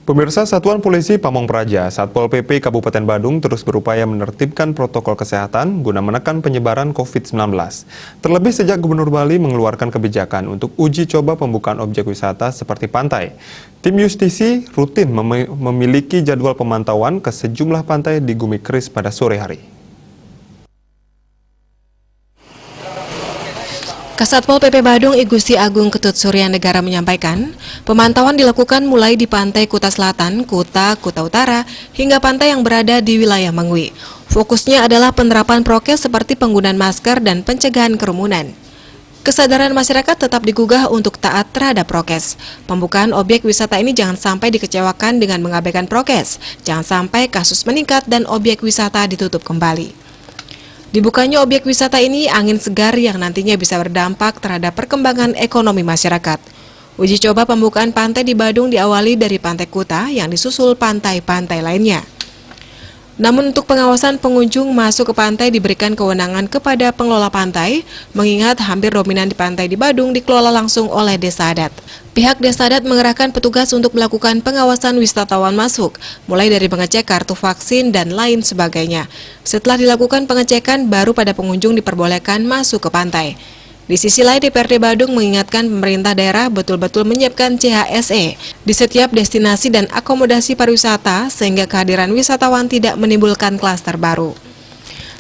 Pemirsa Satuan Polisi Pamong Praja, Satpol PP Kabupaten Badung terus berupaya menertibkan protokol kesehatan guna menekan penyebaran COVID-19. Terlebih sejak Gubernur Bali mengeluarkan kebijakan untuk uji coba pembukaan objek wisata seperti pantai. Tim Justisi rutin memiliki jadwal pemantauan ke sejumlah pantai di Gumikris pada sore hari. Kasatpol PP Badung I Gusti Agung Ketut Suryanegara menyampaikan, pemantauan dilakukan mulai di pantai Kuta Selatan, Kuta Utara, hingga pantai yang berada di wilayah Mengwi. Fokusnya adalah penerapan prokes seperti penggunaan masker dan pencegahan kerumunan. Kesadaran masyarakat tetap digugah untuk taat terhadap prokes. Pembukaan objek wisata ini jangan sampai dikecewakan dengan mengabaikan prokes. Jangan sampai kasus meningkat dan objek wisata ditutup kembali. Dibukanya objek wisata ini angin segar yang nantinya bisa berdampak terhadap perkembangan ekonomi masyarakat. Uji coba pembukaan pantai di Badung diawali dari Pantai Kuta yang disusul pantai-pantai lainnya. Namun untuk pengawasan pengunjung masuk ke pantai diberikan kewenangan kepada pengelola pantai, mengingat hampir dominan di pantai di Badung dikelola langsung oleh Desa Adat. Pihak Desa Adat mengerahkan petugas untuk melakukan pengawasan wisatawan masuk, mulai dari pengecek kartu vaksin dan lain sebagainya. Setelah dilakukan pengecekan, baru pada pengunjung diperbolehkan masuk ke pantai. Di sisi lain, DPRD Badung mengingatkan pemerintah daerah betul-betul menyiapkan CHSE di setiap destinasi dan akomodasi pariwisata sehingga kehadiran wisatawan tidak menimbulkan klaster baru.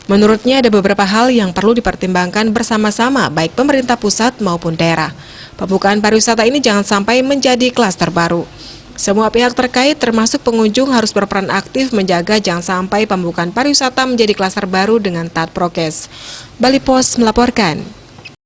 Menurutnya ada beberapa hal yang perlu dipertimbangkan bersama-sama baik pemerintah pusat maupun daerah. Pembukaan pariwisata ini jangan sampai menjadi klaster baru. Semua pihak terkait termasuk pengunjung harus berperan aktif menjaga jangan sampai pembukaan pariwisata menjadi klaster baru dengan taat prokes. Bali Pos melaporkan.